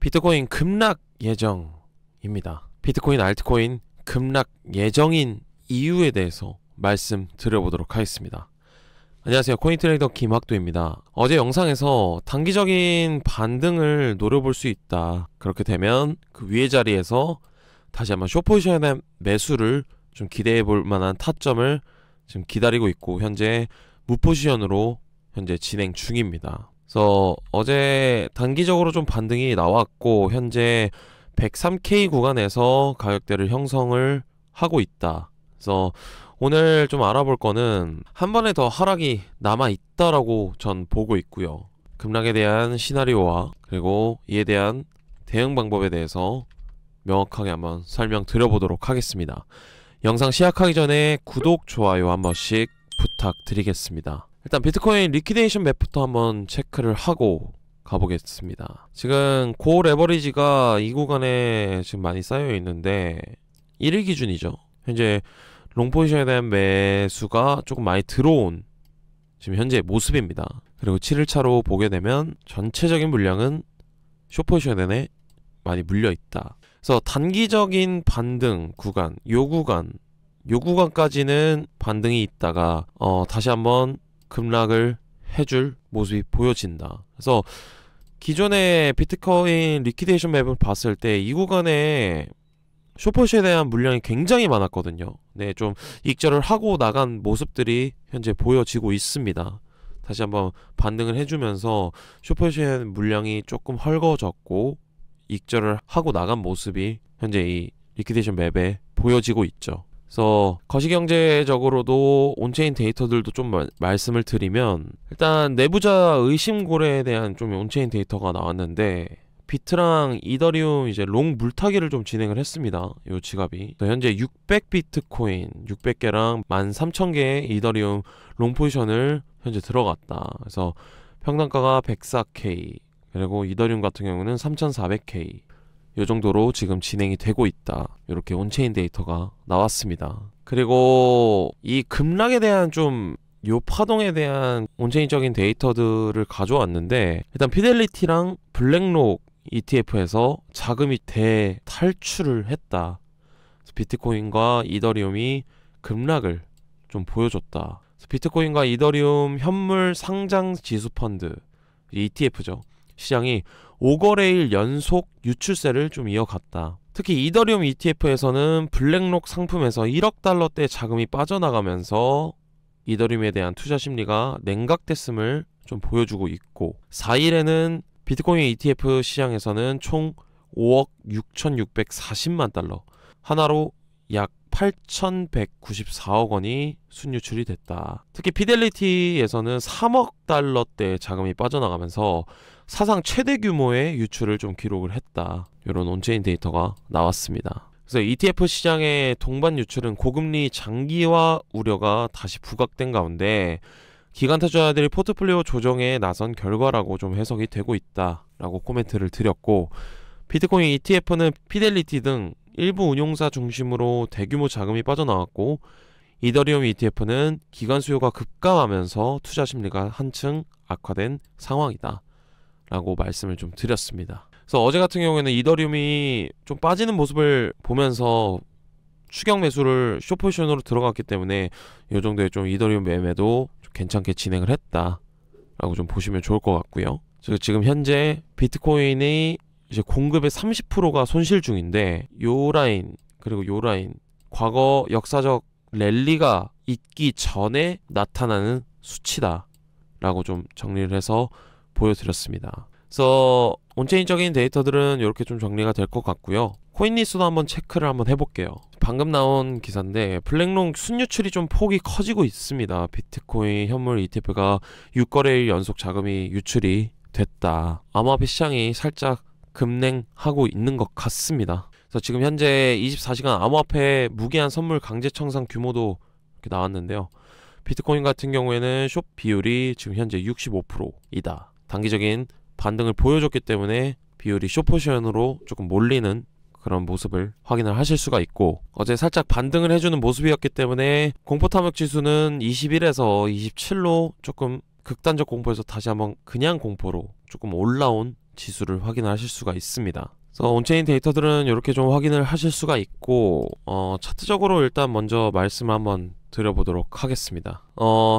비트코인 급락 예정입니다. 비트코인 알트코인 급락 예정인 이유에 대해서 말씀드려보도록 하겠습니다. 안녕하세요. 코인트레이더 김학도입니다. 어제 영상에서 단기적인 반등을 노려볼 수 있다. 그렇게 되면 그 위의 자리에서 다시 한번 숏포지션에 대한 매수를 좀 기대해 볼 만한 타점을 지금 기다리고 있고, 현재 무포지션으로 현재 진행 중입니다. 그래서 어제 단기적으로 좀 반등이 나왔고, 현재 103K 구간에서 가격대를 형성을 하고 있다. 그래서 오늘 좀 알아볼 거는 한 번에 더 하락이 남아 있다라고 전 보고 있고요. 급락에 대한 시나리오와 그리고 이에 대한 대응 방법에 대해서 명확하게 한번 설명드려보도록 하겠습니다. 영상 시작하기 전에 구독, 좋아요 한 번씩 부탁드리겠습니다. 일단 비트코인 리퀴데이션 맵부터 한번 체크를 하고 가보겠습니다. 지금 고 레버리지가 이 구간에 지금 많이 쌓여 있는데 1일 기준이죠. 현재 롱 포지션에 대한 매수가 조금 많이 들어온 지금 현재 모습입니다. 그리고 7일차로 보게 되면 전체적인 물량은 숏 포지션에 많이 물려 있다. 그래서 단기적인 반등 구간, 요 구간까지는 반등이 있다가 다시 한번 급락을 해줄 모습이 보여진다. 그래서 기존의 비트코인 리퀴데이션 맵을 봤을 때 이 구간에 숏포지션에 대한 물량이 굉장히 많았거든요. 네, 좀 익절을 하고 나간 모습들이 현재 보여지고 있습니다. 다시 한번 반등을 해주면서 숏포지션 물량이 조금 헐거졌고 익절을 하고 나간 모습이 현재 이 리퀴데이션 맵에 보여지고 있죠. 그래서 거시경제적으로도 온체인 데이터들도 좀 말씀을 드리면, 일단 내부자 의심고래에 대한 좀 온체인 데이터가 나왔는데, 비트랑 이더리움 이제 롱 물타기를 좀 진행을 했습니다. 요 지갑이 현재 600 비트코인 600개랑 13,000개의 이더리움 롱 포지션을 현재 들어갔다. 그래서 평단가가 104K, 그리고 이더리움 같은 경우는 3,400K 요 정도로 지금 진행이 되고 있다. 이렇게 온체인 데이터가 나왔습니다. 그리고 이 급락에 대한 좀 요 파동에 대한 온체인적인 데이터들을 가져왔는데, 일단 피델리티랑 블랙록 ETF에서 자금이 대탈출을 했다. 비트코인과 이더리움이 급락을 좀 보여줬다. 비트코인과 이더리움 현물 상장 지수 펀드 ETF죠. 시장이 5거래일 연속 유출세를 좀 이어갔다. 특히 이더리움 ETF에서는 블랙록 상품에서 1억 달러대 자금이 빠져나가면서 이더리움에 대한 투자 심리가 냉각됐음을 좀 보여주고 있고, 4일에는 비트코인 ETF 시장에서는 총 5억 6,640만 달러, 하나로 약 8,194억 원이 순유출이 됐다. 특히 피델리티에서는 3억 달러대 자금이 빠져나가면서 사상 최대 규모의 유출을 좀 기록을 했다. 이런 온체인 데이터가 나왔습니다. 그래서 ETF 시장의 동반 유출은 고금리 장기화 우려가 다시 부각된 가운데 기관 투자자들이 포트폴리오 조정에 나선 결과라고 좀 해석이 되고 있다라고 코멘트를 드렸고, 비트코인 ETF는 피델리티 등 일부 운용사 중심으로 대규모 자금이 빠져나왔고, 이더리움 ETF는 기관 수요가 급감하면서 투자 심리가 한층 악화된 상황이다 라고 말씀을 좀 드렸습니다. 그래서 어제 같은 경우에는 이더리움이 좀 빠지는 모습을 보면서 추격 매수를 숏포지션으로 들어갔기 때문에 이 정도의 좀 이더리움 매매도 좀 괜찮게 진행을 했다 라고 좀 보시면 좋을 것 같고요. 지금 현재 비트코인이 이제 공급의 30%가 손실 중인데, 요 라인 그리고 요 라인 과거 역사적 랠리가 있기 전에 나타나는 수치다 라고 좀 정리를 해서 보여드렸습니다. 그래서 온체인적인 데이터들은 이렇게 좀 정리가 될 것 같고요. 코인리스도 한번 체크를 한번 해볼게요. 방금 나온 기사인데 블랙록 순유출이 좀 폭이 커지고 있습니다. 비트코인 현물 ETF가 6거래일 연속 자금이 유출이 됐다. 암호화폐 시장이 살짝 급냉하고 있는 것 같습니다. 그래서 지금 현재 24시간 암호화폐 무기한 선물 강제 청산 규모도 이렇게 나왔는데요. 비트코인 같은 경우에는 숏 비율이 지금 현재 65%이다. 단기적인 반등을 보여줬기 때문에 비율이 숏 포지션으로 조금 몰리는 그런 모습을 확인을 하실 수가 있고, 어제 살짝 반등을 해주는 모습이었기 때문에 공포탐욕 지수는 21에서 27로 조금 극단적 공포에서 다시 한번 그냥 공포로 조금 올라온 지수를 확인하실 수가 있습니다. 그래서 온체인 데이터들은 이렇게 좀 확인을 하실 수가 있고 차트적으로 일단 먼저 말씀을 한번 드려보도록 하겠습니다.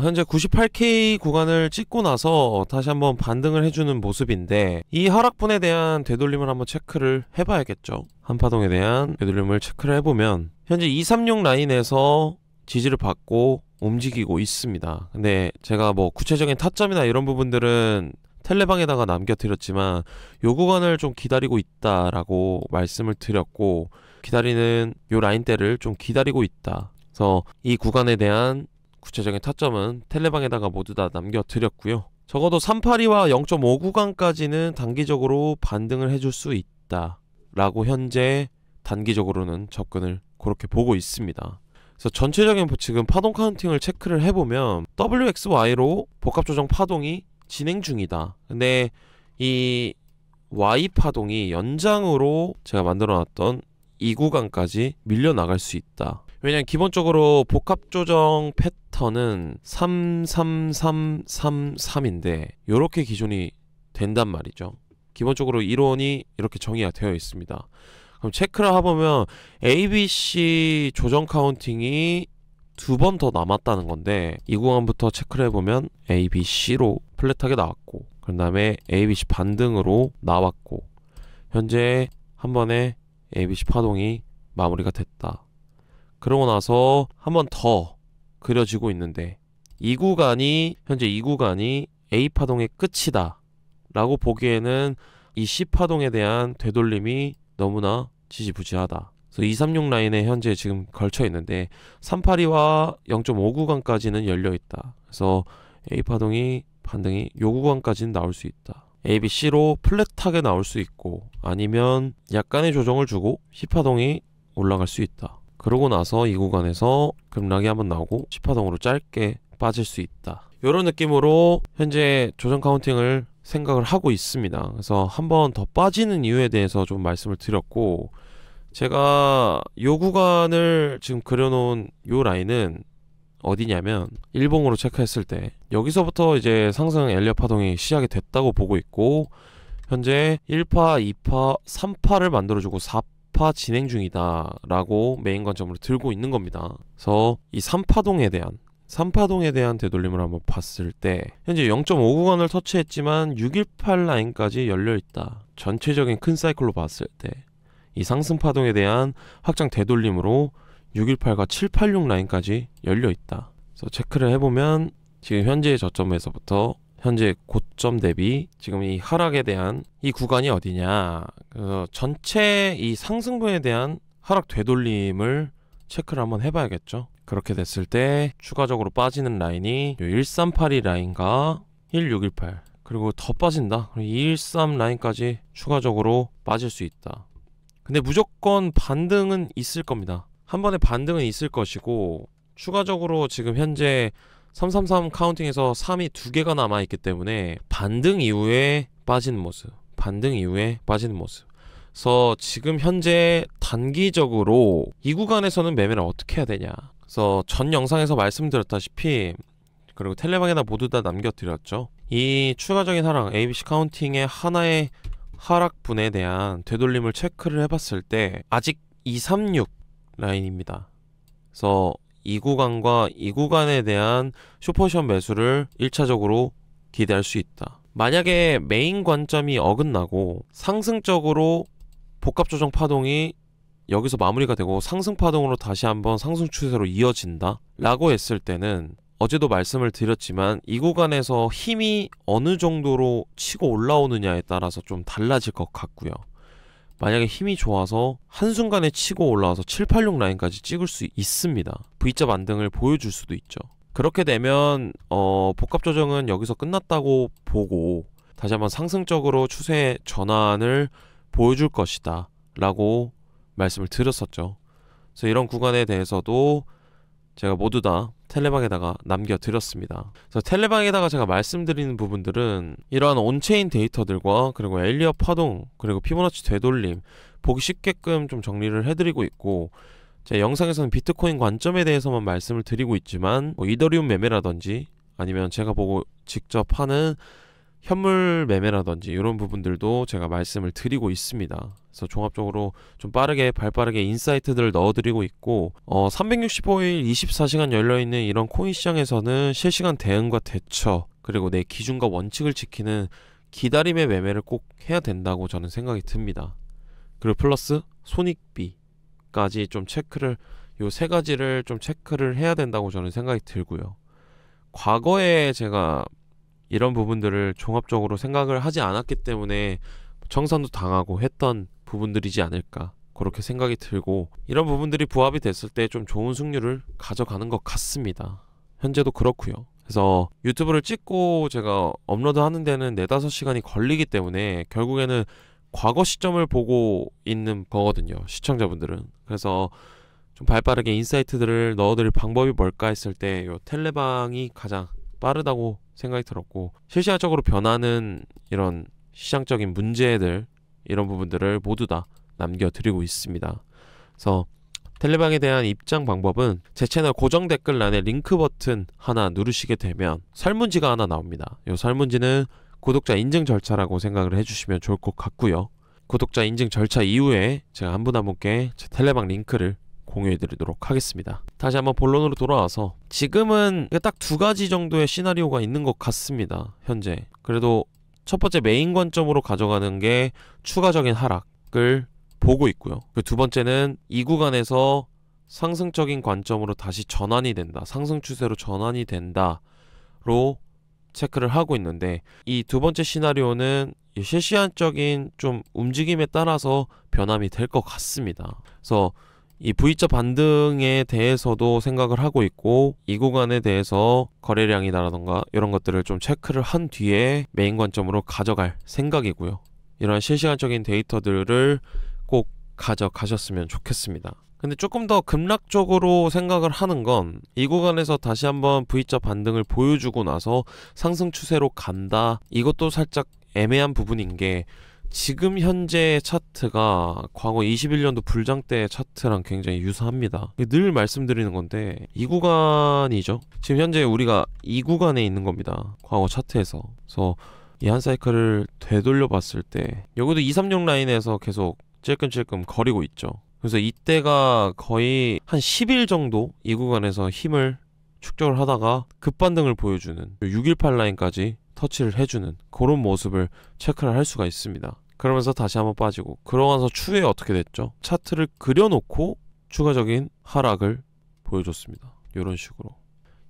현재 98K 구간을 찍고 나서 다시 한번 반등을 해주는 모습인데 이 하락분에 대한 되돌림을 한번 체크를 해봐야겠죠. 한파동에 대한 되돌림을 체크를 해보면 현재 236 라인에서 지지를 받고 움직이고 있습니다. 근데 제가 뭐 구체적인 타점이나 이런 부분들은 텔레방에다가 남겨드렸지만 요 구간을 좀 기다리고 있다라고 말씀을 드렸고 기다리는 요 라인대를 좀 기다리고 있다. 그래서 이 구간에 대한 구체적인 타점은 텔레방에다가 모두 다 남겨드렸고요. 적어도 382와 0.5 구간까지는 단기적으로 반등을 해줄 수 있다 라고 현재 단기적으로는 접근을 그렇게 보고 있습니다. 그래서 전체적인 지금 파동 카운팅을 체크를 해보면 WXY로 복합조정 파동이 진행 중이다. 근데 이 Y 파동이 연장으로 제가 만들어놨던 이 구간까지 밀려나갈 수 있다. 왜냐면 기본적으로 복합조정 패턴은 33333인데 요렇게 기준이 된단 말이죠. 기본적으로 이론이 이렇게 정의가 되어 있습니다. 그럼 체크를 해보면 ABC 조정 카운팅이 2번 더 남았다는 건데 이 구간부터 체크를 해보면 ABC로 플랫하게 나왔고 그 다음에 ABC 반등으로 나왔고 현재 한 번에 ABC 파동이 마무리가 됐다. 그러고 나서 한 번 더 그려지고 있는데 현재 이 구간이 A 파동의 끝이다 라고 보기에는 이 C 파동에 대한 되돌림이 너무나 지지부진하다. 그래서 236 라인에 현재 지금 걸쳐 있는데 382와 0.5 구간까지는 열려 있다. 그래서 A 파동이 반등이 요 구간까지는 나올 수 있다. A, B, C로 플랫하게 나올 수 있고 아니면 약간의 조정을 주고 C 파동이 올라갈 수 있다. 그러고 나서 이 구간에서 급락이 한번 나오고 C 파동으로 짧게 빠질 수 있다. 이런 느낌으로 현재 조정 카운팅을 생각을 하고 있습니다. 그래서 한번 더 빠지는 이유에 대해서 좀 말씀을 드렸고 제가 요 구간을 지금 그려놓은 요 라인은 어디냐면 일봉으로 체크했을 때 여기서부터 이제 상승 엘리엇 파동이 시작이 됐다고 보고 있고 현재 1파, 2파, 3파를 만들어주고 4파 진행 중이다 라고 메인 관점으로 들고 있는 겁니다. 그래서 이 3파동에 대한 되돌림을 한번 봤을 때 현재 0.5 구간을 터치했지만 618 라인까지 열려있다. 전체적인 큰 사이클로 봤을 때 이 상승 파동에 대한 확장 되돌림으로 618과 786 라인까지 열려있다. 그래서 체크를 해보면 지금 현재의 저점에서부터 현재 고점 대비 지금 이 하락에 대한 이 구간이 어디냐, 전체 이 상승분에 대한 하락 되돌림을 체크를 한번 해봐야겠죠. 그렇게 됐을 때 추가적으로 빠지는 라인이 1382 라인과 1618 그리고 더 빠진다. 213 라인까지 추가적으로 빠질 수 있다. 근데 무조건 반등은 있을 겁니다. 한 번에 반등은 있을 것이고 추가적으로 지금 현재 333 카운팅에서 3이 2개가 남아있기 때문에 반등 이후에 빠지는 모습 그래서 지금 현재 단기적으로 이 구간에서는 매매를 어떻게 해야 되냐. 그래서 전 영상에서 말씀드렸다시피 그리고 텔레방에다 모두 다 남겨드렸죠. 이 추가적인 하락 ABC 카운팅의 하나의 하락분에 대한 되돌림을 체크를 해봤을 때 아직 236 라인입니다. 그래서 이 구간과 이 구간에 대한 숏포지션 매수를 1차적으로 기대할 수 있다. 만약에 메인 관점이 어긋나고 상승적으로 복합조정 파동이 여기서 마무리가 되고 상승 파동으로 다시 한번 상승 추세로 이어진다 라고 했을 때는 어제도 말씀을 드렸지만 이 구간에서 힘이 어느 정도로 치고 올라오느냐에 따라서 좀 달라질 것 같고요. 만약에 힘이 좋아서 한순간에 치고 올라와서 786 라인까지 찍을 수 있습니다. V자 반등을 보여줄 수도 있죠. 그렇게 되면 복합조정은 여기서 끝났다고 보고 다시 한번 상승적으로 추세 전환을 보여줄 것이다 라고 말씀을 드렸었죠. 그래서 이런 구간에 대해서도 제가 모두 다 텔레방에다가 남겨드렸습니다. 그래서 텔레방에다가 제가 말씀드리는 부분들은 이러한 온체인 데이터들과 그리고 엘리엇 파동 그리고 피보나치 되돌림 보기 쉽게끔 좀 정리를 해드리고 있고 제 영상에서는 비트코인 관점에 대해서만 말씀을 드리고 있지만 뭐 이더리움 매매라든지 아니면 제가 보고 직접 하는 현물 매매라든지 이런 부분들도 제가 말씀을 드리고 있습니다. 그래서 종합적으로 좀 빠르게 발빠르게 인사이트들을 넣어드리고 있고 365일 24시간 열려있는 이런 코인 시장에서는 실시간 대응과 대처 그리고 내 기준과 원칙을 지키는 기다림의 매매를 꼭 해야 된다고 저는 생각이 듭니다. 그리고 플러스 손익비까지 좀 체크를 요 세 가지를 좀 체크를 해야 된다고 저는 생각이 들고요. 과거에 제가 이런 부분들을 종합적으로 생각을 하지 않았기 때문에 청산도 당하고 했던 부분들이지 않을까 그렇게 생각이 들고 이런 부분들이 부합이 됐을 때 좀 좋은 승률을 가져가는 것 같습니다. 현재도 그렇고요. 그래서 유튜브를 찍고 제가 업로드 하는 데는 4-5시간이 걸리기 때문에 결국에는 과거 시점을 보고 있는 거거든요. 시청자분들은. 그래서 좀 발빠르게 인사이트들을 넣어드릴 방법이 뭘까 했을 때 요 텔레방이 가장 빠르다고 생각이 들었고 실시간적으로 변하는 이런 시장적인 문제들 이런 부분들을 모두 다 남겨드리고 있습니다. 그래서 텔레방에 대한 입장 방법은 제 채널 고정 댓글란에 링크 버튼 하나 누르시게 되면 설문지가 하나 나옵니다. 이 설문지는 구독자 인증 절차라고 생각을 해주시면 좋을 것 같고요. 구독자 인증 절차 이후에 제가 한 분 한 분께 제 텔레방 링크를 공유해드리도록 하겠습니다. 다시 한번 본론으로 돌아와서 지금은 딱 2가지 정도의 시나리오가 있는 것 같습니다. 현재 그래도 첫 번째 메인 관점으로 가져가는 게 추가적인 하락을 보고 있고요. 그 두 번째는 이 구간에서 상승적인 관점으로 다시 전환이 된다. 상승 추세로 전환이 된다로 체크를 하고 있는데 이 두 번째 시나리오는 실시간적인 좀 움직임에 따라서 변함이 될 것 같습니다. 그래서 이 V자 반등에 대해서도 생각을 하고 있고 이 구간에 대해서 거래량이라던가 이런 것들을 좀 체크를 한 뒤에 메인 관점으로 가져갈 생각이고요. 이런 실시간적인 데이터들을 꼭 가져가셨으면 좋겠습니다. 근데 조금 더 급락적으로 생각을 하는 건 이 구간에서 다시 한번 V자 반등을 보여주고 나서 상승 추세로 간다. 이것도 살짝 애매한 부분인 게 지금 현재 차트가 과거 21년도 불장 때 차트랑 굉장히 유사합니다. 늘 말씀드리는 건데 이 구간이죠. 지금 현재 우리가 이 구간에 있는 겁니다. 과거 차트에서. 그래서 이 한 사이클을 되돌려 봤을 때 여기도 236 라인에서 계속 찔끔찔끔 거리고 있죠. 그래서 이때가 거의 한 10일 정도 이 구간에서 힘을 축적을 하다가 급반등을 보여주는 618 라인까지 터치를 해주는 그런 모습을 체크를 할 수가 있습니다. 그러면서 다시 한번 빠지고 그러면서 추후에 어떻게 됐죠? 차트를 그려놓고 추가적인 하락을 보여줬습니다. 이런 식으로.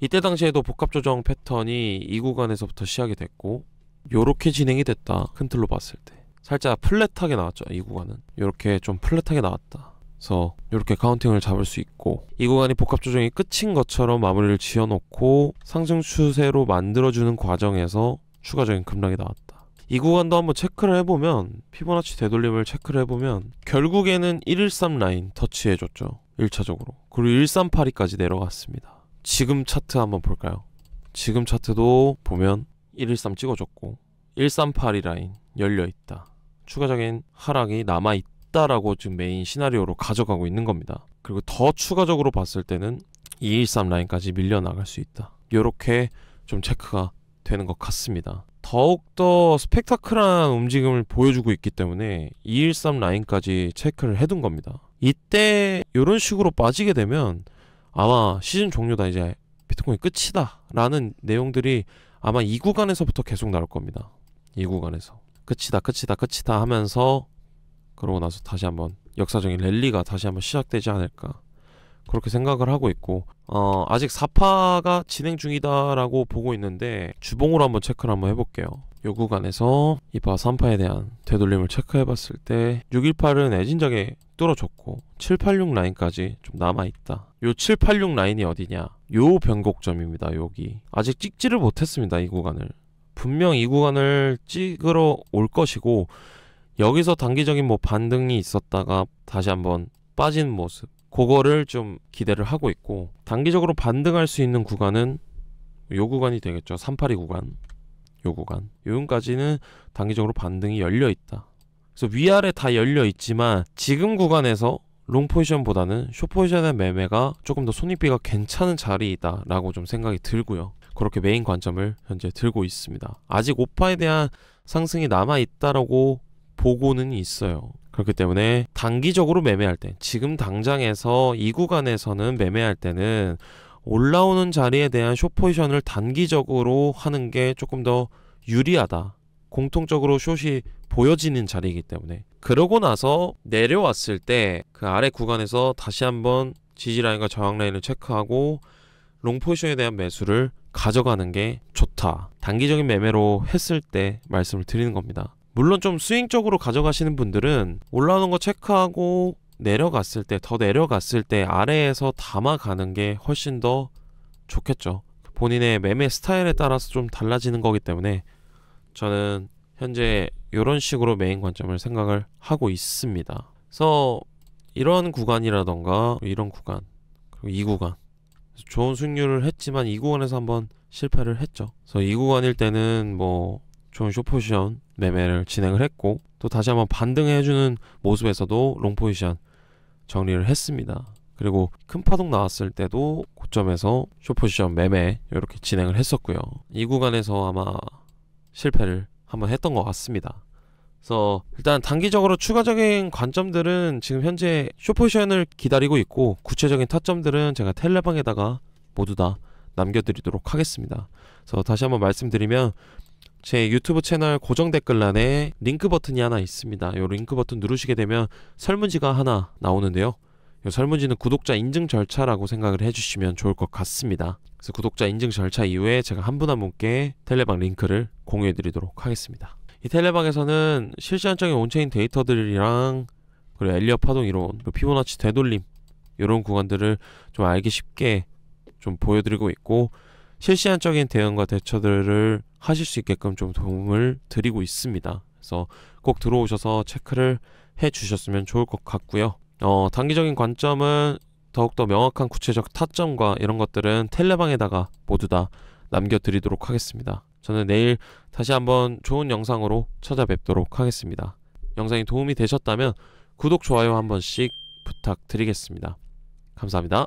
이때 당시에도 복합조정 패턴이 이 구간에서부터 시작이 됐고 요렇게 진행이 됐다. 큰 틀로 봤을 때 살짝 플랫하게 나왔죠. 이 구간은 요렇게 좀 플랫하게 나왔다. 그래서 이렇게 카운팅을 잡을 수 있고 이 구간이 복합조정이 끝인 것처럼 마무리를 지어놓고 상승 추세로 만들어주는 과정에서 추가적인 급락이 나왔다. 이 구간도 한번 체크를 해보면 피보나치 되돌림을 체크를 해보면 결국에는 113 라인 터치해줬죠. 1차적으로. 그리고 1382까지 내려갔습니다. 지금 차트 한번 볼까요? 지금 차트도 보면 113 찍어줬고 1382 라인 열려있다. 추가적인 하락이 남아있다. 라고 지금 메인 시나리오로 가져가고 있는 겁니다. 그리고 더 추가적으로 봤을 때는 213 라인까지 밀려나갈 수 있다. 이렇게 좀 체크가 되는 것 같습니다. 더욱더 스펙타클한 움직임을 보여주고 있기 때문에 213 라인까지 체크를 해둔 겁니다. 이때 이런 식으로 빠지게 되면 아마 시즌 종료다, 이제 비트코인 끝이다 라는 내용들이 아마 이 구간에서부터 계속 나올 겁니다. 이 구간에서 끝이다 하면서 그러고 나서 다시 한번 역사적인 랠리가 다시 한번 시작되지 않을까 그렇게 생각을 하고 있고 아직 4파가 진행 중이다라고 보고 있는데 주봉으로 한번 체크를 한번 해볼게요. 요 구간에서 2파 3파에 대한 되돌림을 체크해봤을 때 618은 애진작에 뚫어줬고 786 라인까지 좀 남아있다. 요 786 라인이 어디냐, 요 변곡점입니다. 여기 아직 찍지를 못했습니다. 이 구간을 분명 이 구간을 찍으러 올 것이고 여기서 단기적인 뭐 반등이 있었다가 다시 한번 빠진 모습 그거를 좀 기대를 하고 있고 단기적으로 반등할 수 있는 구간은 요 구간이 되겠죠. 382 구간 요 구간 여기까지는 단기적으로 반등이 열려있다. 그래서 위아래 다 열려있지만 지금 구간에서 롱 포지션보다는 숏 포지션의 매매가 조금 더 손익비가 괜찮은 자리이다 라고 좀 생각이 들고요. 그렇게 메인 관점을 현재 들고 있습니다. 아직 오파에 대한 상승이 남아있다라고 보고는 있어요. 그렇기 때문에 단기적으로 매매할 때, 지금 당장에서 이 구간에서는 매매할 때는 올라오는 자리에 대한 숏 포지션을 단기적으로 하는 게 조금 더 유리하다. 공통적으로 숏이 보여지는 자리이기 때문에. 그러고 나서 내려왔을 때 그 아래 구간에서 다시 한번 지지라인과 저항라인을 체크하고 롱 포지션에 대한 매수를 가져가는 게 좋다. 단기적인 매매로 했을 때 말씀을 드리는 겁니다. 물론 좀 스윙적으로 가져가시는 분들은 올라오는 거 체크하고 내려갔을 때, 더 내려갔을 때 아래에서 담아가는 게 훨씬 더 좋겠죠. 본인의 매매 스타일에 따라서 좀 달라지는 거기 때문에 저는 현재 이런 식으로 메인 관점을 생각을 하고 있습니다. 그래서 이런 구간이라던가 이런 구간, 그리고 이 구간 좋은 수익률을 했지만 이 구간에서 한번 실패를 했죠. 그래서 이 구간일 때는 뭐 좋은 숏 포지션 매매를 진행을 했고, 또 다시 한번 반등해주는 모습에서도 롱 포지션 정리를 했습니다. 그리고 큰 파동 나왔을 때도 고점에서 숏 포지션 매매 이렇게 진행을 했었고요. 이 구간에서 아마 실패를 한번 했던 것 같습니다. 그래서 일단 단기적으로 추가적인 관점들은 지금 현재 숏 포지션을 기다리고 있고, 구체적인 타점들은 제가 텔레방에다가 모두 다 남겨드리도록 하겠습니다. 그래서 다시 한번 말씀드리면 제 유튜브 채널 고정 댓글란에 링크 버튼이 하나 있습니다. 이 링크 버튼 누르시게 되면 설문지가 하나 나오는데요. 이 설문지는 구독자 인증 절차라고 생각을 해주시면 좋을 것 같습니다. 그래서 구독자 인증 절차 이후에 제가 한 분 한 분께 텔레방 링크를 공유해드리도록 하겠습니다. 이 텔레방에서는 실시간적인 온체인 데이터들이랑 그리고 엘리엇 파동 이론, 그리고 피보나치 되돌림 이런 구간들을 좀 알기 쉽게 좀 보여드리고 있고, 실시간적인 대응과 대처들을 하실 수 있게끔 좀 도움을 드리고 있습니다. 그래서 꼭 들어오셔서 체크를 해 주셨으면 좋을 것 같고요. 단기적인 관점은 더욱더 명확한 구체적 타점과 이런 것들은 텔레방에다가 모두 다 남겨드리도록 하겠습니다. 저는 내일 다시 한번 좋은 영상으로 찾아뵙도록 하겠습니다. 영상이 도움이 되셨다면 구독, 좋아요 한 번씩 부탁드리겠습니다. 감사합니다.